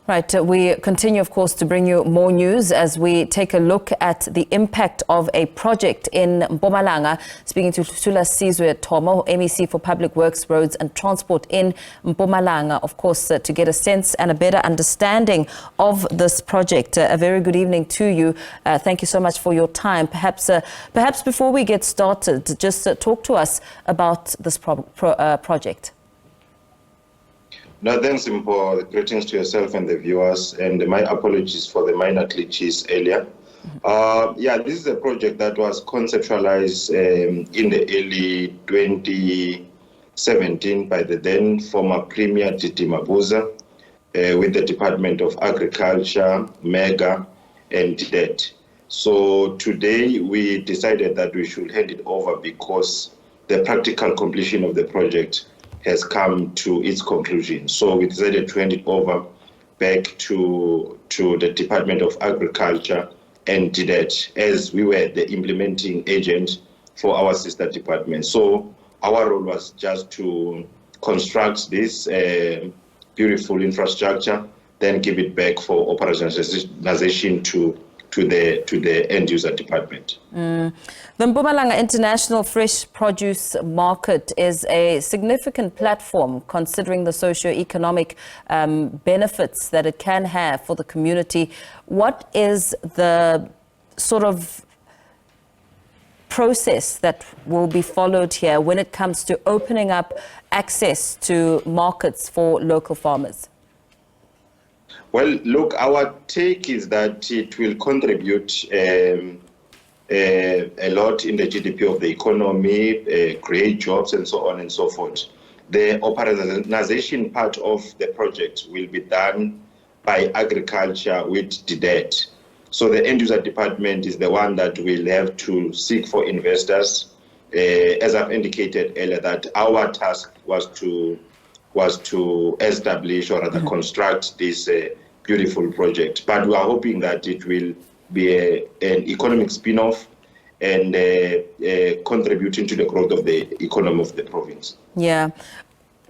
Right, we continue, of course, to bring you more news as we take a look at the impact of a project in Mpumalanga. Speaking to Thulasizwe Thomo, MEC for Public Works, Roads and Transport in Mpumalanga, of course, to get a sense and a better understanding of this project. A very good evening to you. Thank you so much for your time. Perhaps before we get started, just talk to us about this project. No, thanks, Mpo. Greetings to yourself and the viewers, and my apologies for the minor glitches earlier. This is a project that was conceptualized in the early 2017 by the then former Premier Titi Mabuza with the Department of Agriculture, MEGA, and DET. So today we decided that we should hand it over because the practical completion of the project has come to its conclusion. So we decided to hand it over back to the Department of Agriculture and DET, as we were the implementing agent for our sister department. So our role was just to construct this beautiful infrastructure, then give it back for operationalization to the end user department. The Mpumalanga International Fresh Produce Market is a significant platform considering the socio-economic benefits that it can have for the community. What is the sort of process that will be followed here when it comes to opening up access to markets for local farmers? Well, look, our take is that it will contribute a lot in the GDP of the economy, create jobs and so on and so forth. The operationalization part of the project will be done by agriculture with DET. So the end user department is the one that will have to seek for investors. As I've indicated earlier, that our task was to establish or rather construct this beautiful project. But we are hoping that it will be an economic spin-off and contributing to the growth of the economy of the province. Yeah.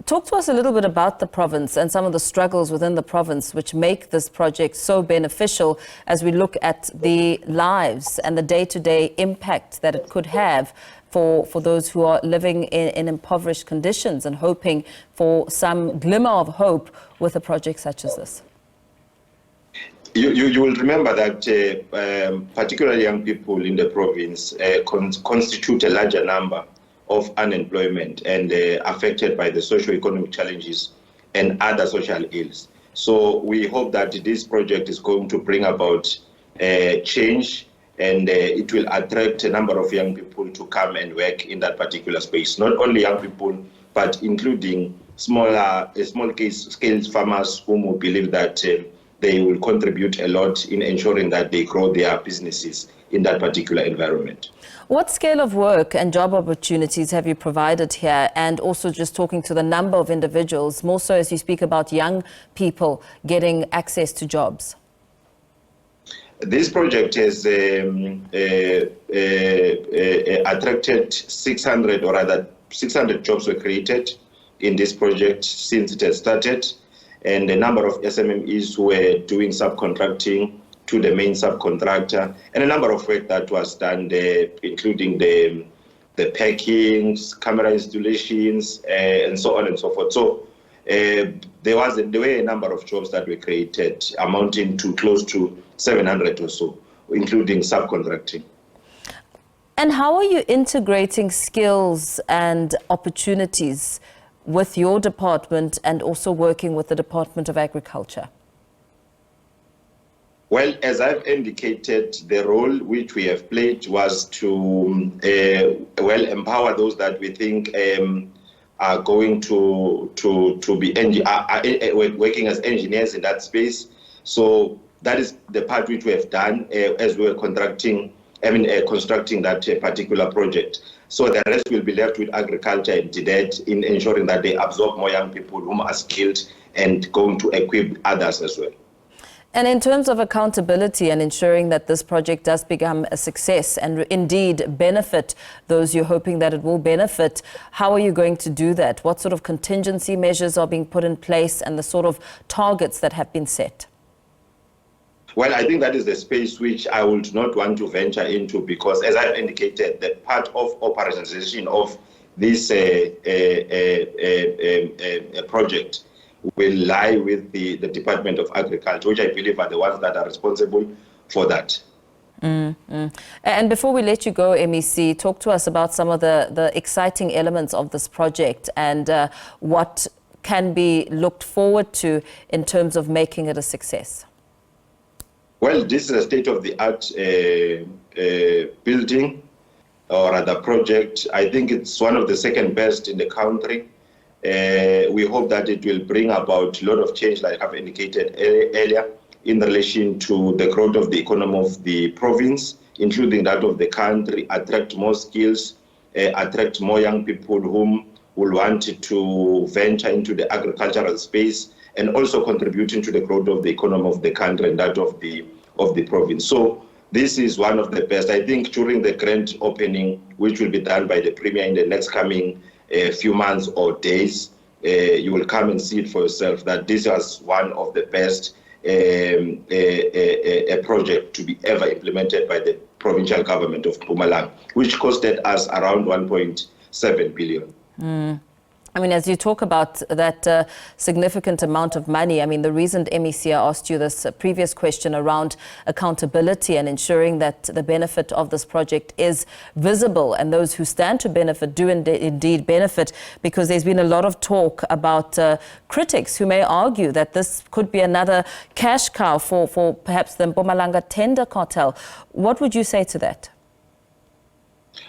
Talk to us a little bit about the province and some of the struggles within the province which make this project so beneficial as we look at the lives and the day-to-day impact that it could have for those who are living in impoverished conditions and hoping for some glimmer of hope with a project such as this. You will remember that particularly young people in the province constitute a larger number of unemployment and affected by the socio-economic challenges and other social ills. So we hope that this project is going to bring about change, and it will attract a number of young people to come and work in that particular space. Not only young people, but including small-scale farmers whom we believe that they will contribute a lot in ensuring that they grow their businesses in that particular environment. What scale of work and job opportunities have you provided here? And also just talking to the number of individuals, more so as you speak about young people getting access to jobs. This project has attracted 600, or rather 600 jobs were created in this project since it has started. And a number of SMMEs who were doing subcontracting to the main subcontractor, and a number of work that was done there, including the packings, camera installations, and so on and so forth. So there were a number of jobs that were created, amounting to close to 700 or so, including subcontracting. And how are you integrating skills and opportunities with your department and also working with the Department of Agriculture? Well, as I've indicated, the role which we have played was to empower those that we think are going to be working as engineers in that space. So that is the part which we have done as we were constructing that particular project. So the rest will be left with agriculture and DET in ensuring that they absorb more young people whom are skilled and going to equip others as well. And in terms of accountability and ensuring that this project does become a success and indeed benefit those you're hoping that it will benefit, how are you going to do that? What sort of contingency measures are being put in place and the sort of targets that have been set? Well, I think that is the space which I would not want to venture into because, as I've indicated, the part of operationalization of this project will lie with the Department of Agriculture, which I believe are the ones that are responsible for that. And before we let you go, MEC, talk to us about some of the exciting elements of this project and what can be looked forward to in terms of making it a success. Well, this is a state-of-the-art building, or rather project. I think it's one of the second best in the country. We hope that it will bring about a lot of change, like I've indicated earlier, in relation to the growth of the economy of the province, including that of the country, attract more skills, attract more young people whom will want to venture into the agricultural space, and also contributing to the growth of the economy of the country and that of the province. So this is one of the best. I think during the grand opening, which will be done by the Premier in the next coming few months or days, you will come and see it for yourself that this was one of the best a project to be ever implemented by the provincial government of Mpumalanga, which costed us around 1.7 billion. I mean, as you talk about that significant amount of money, I mean, the reason MEC asked you this previous question around accountability and ensuring that the benefit of this project is visible and those who stand to benefit do indeed benefit, because there's been a lot of talk about critics who may argue that this could be another cash cow for perhaps the Mpumalanga tender cartel. What would you say to that?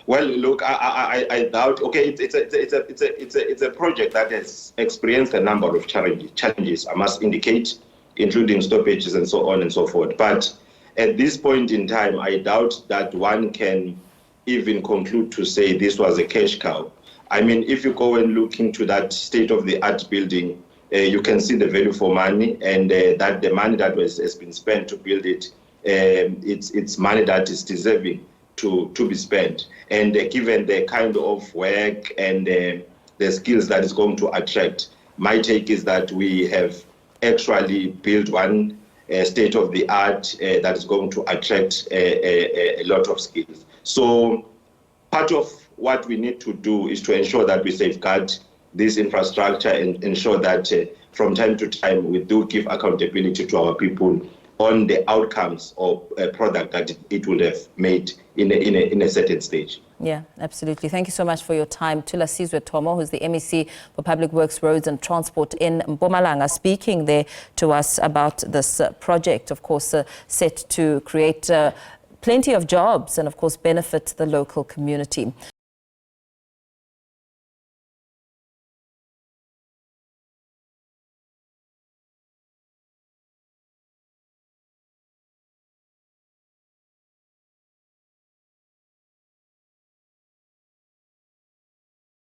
Well, look, I doubt. Okay, it's a project that has experienced a number of challenges. I must indicate, including stoppages and so on and so forth. But at this point in time, I doubt that one can even conclude to say this was a cash cow. I mean, if you go and look into that state-of-the-art building, you can see the value for money, and that the money that has been spent to build it, it's money that is deserving to be spent. And given the kind of work and the skills that is going to attract, my take is that we have actually built one state-of-the-art that is going to attract a lot of skills. So part of what we need to do is to ensure that we safeguard this infrastructure and ensure that from time to time we do give accountability to our people on the outcomes of a product that it would have made in a certain stage. Yeah, absolutely. Thank you so much for your time. Thulasizwe Thomo, who's the MEC for Public Works, Roads and Transport in Mpumalanga, speaking there to us about this project, of course, set to create plenty of jobs and, of course, benefit the local community.